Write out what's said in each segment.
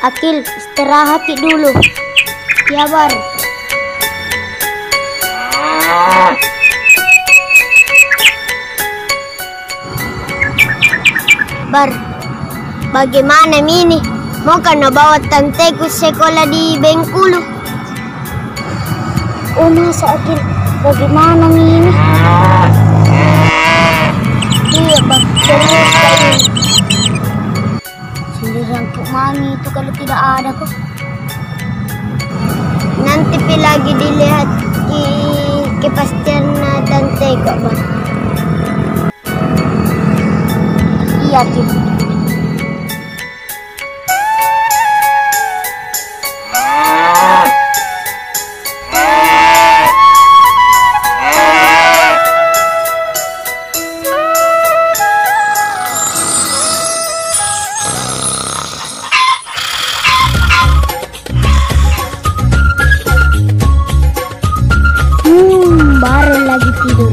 Akil, istirahat dulu. Ya, Bar. Bar, bagaimana Mini? Mau kan bawa tanteku sekolah di Bengkulu? Oh, masa Akil? Bagaimana Mini? Iya, Bang. Serius kali. Sendirian Puk Mami itu kalau tidak ada kok. Nanti lagi dilihat kepastian tante kok, Bang. Iya, Kim. Baru lagi tidur.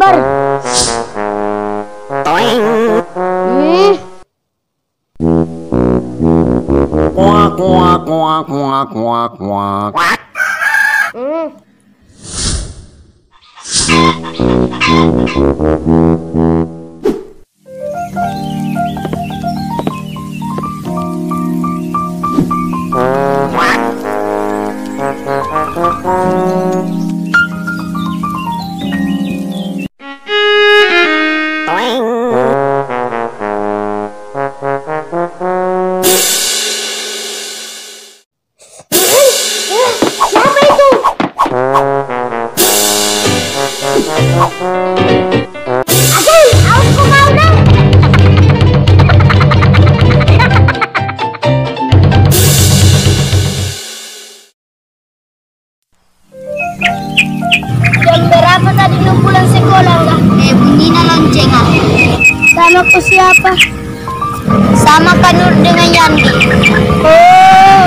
Bar. Kuak. Siapa itu? Akil, aku mau dong. Jam berapa tadi lu pulang sekolah enggak? Bunyinya lonceng. Sama ku siapa? Sama Kanur dengan Yandi. Oh.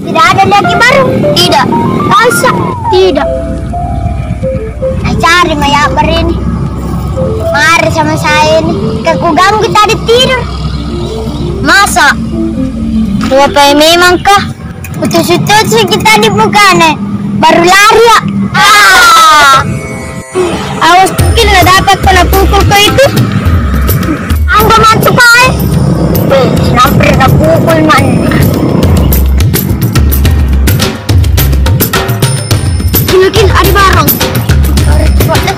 Tidak ada lagi baru? Tidak. Masa? Tidak. Nah, cari Mayabar ini. Mari sama saya ini. Aku ganggu tadi tidur. Masa? Apa memang kah? Putus-putus kita di bukane. Baru lari ya. Awas mungkin nggak dapat kena pukul ke itu. Angga masuk ay. Sampai na pukul man. Mungkin ada barang. Harus cepat.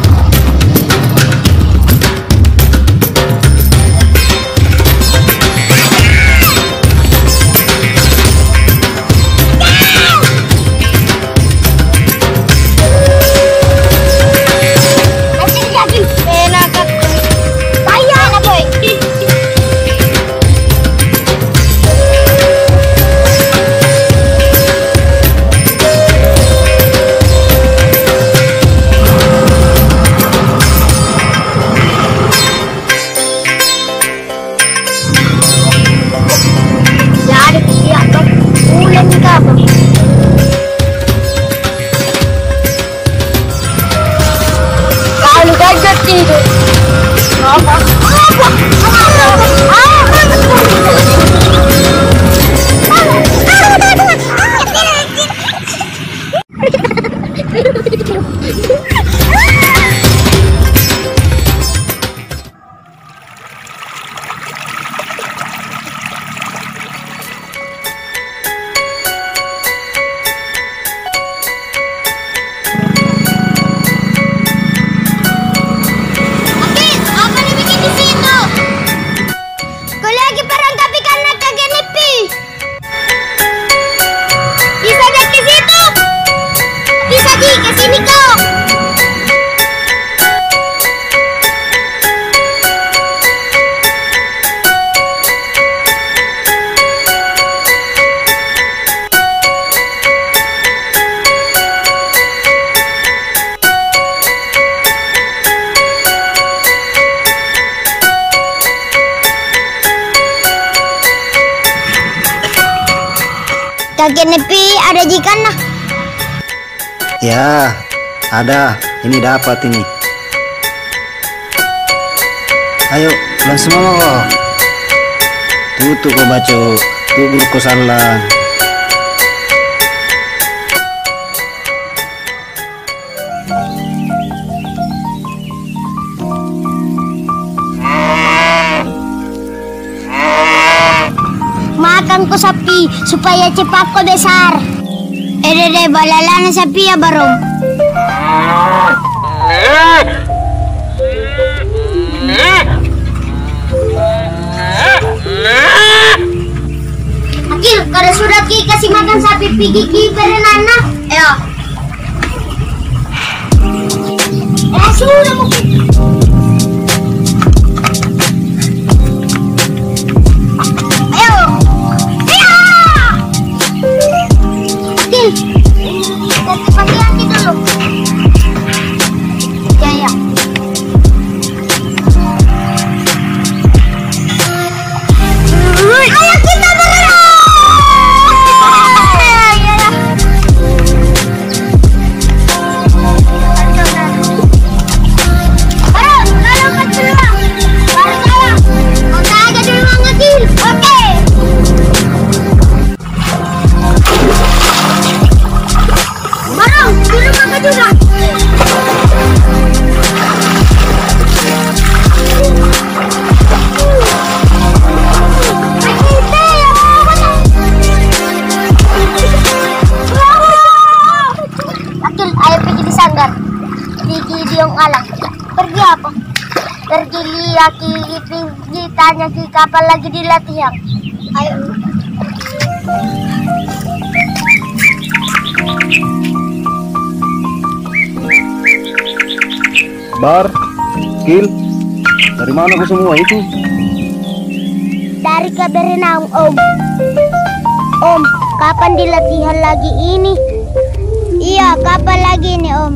Kakek Nepi ada jikan nah. Ya, ada. Ini dapat ini. Ayo, pulang semua. Tuh kau baca. Tuh bulu salah. Makan ko sapi supaya cepat ko besar. Dede, balala na sapi ya barong. Akil, kada sudah ki kasih makan sapi pigi ki berenana. Ayo. Sudah mo ki. Pagi-pagi dulu. Ya. Ayo kita berenang. Baru, kalau ke peluang. Baru saya. Kita aja dulu mengatil. Oke. Barang, dulu makan juga. Akil, ayo pergi di sanggar. Pergi di yang alang. Pergi apa? Pergi lihat, pergi tanya ki kapan lagi di latihan. Ayo. Bar, Kil, dari mana kau semua itu? Dari berenang, Om. Om, kapan di latihan lagi ini? Iya, kapan lagi nih, Om?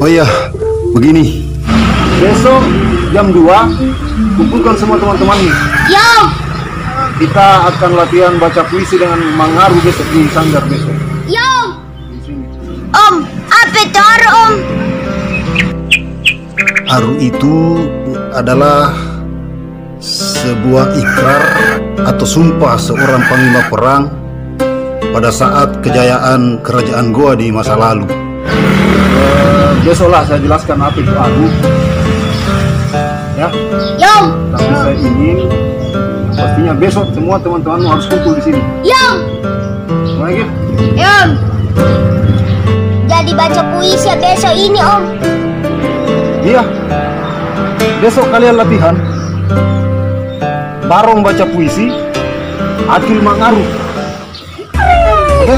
Oh iya, begini. Besok jam 2, kumpulkan semua teman-temanmu. Yo! Kita akan latihan baca puisi dengan Mangaru besok di sanggar besok. Yo! Di sini. Om, apa itu Aru, Om? Aru itu adalah sebuah ikrar atau sumpah seorang panglima perang pada saat kejayaan kerajaan Goa di masa lalu. Besoklah saya jelaskan apa itu Aru. Ya. Yo! Tapi saya ingin pastinya besok semua teman-temanmu harus kumpul di sini. Yo! Baik. Yo! Jadi baca puisi ya besok ini, Om. Iya. Besok kalian latihan. Barong baca puisi, Akil Mangaru. Oke?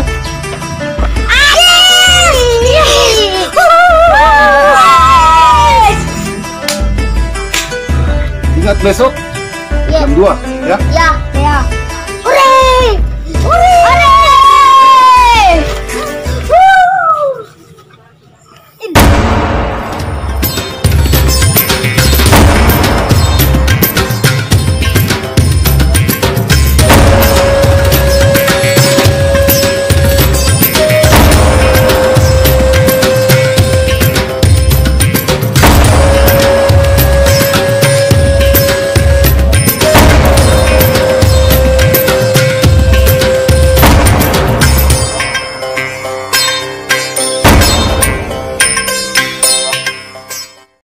Ingat besok jam 2 ya. Ya.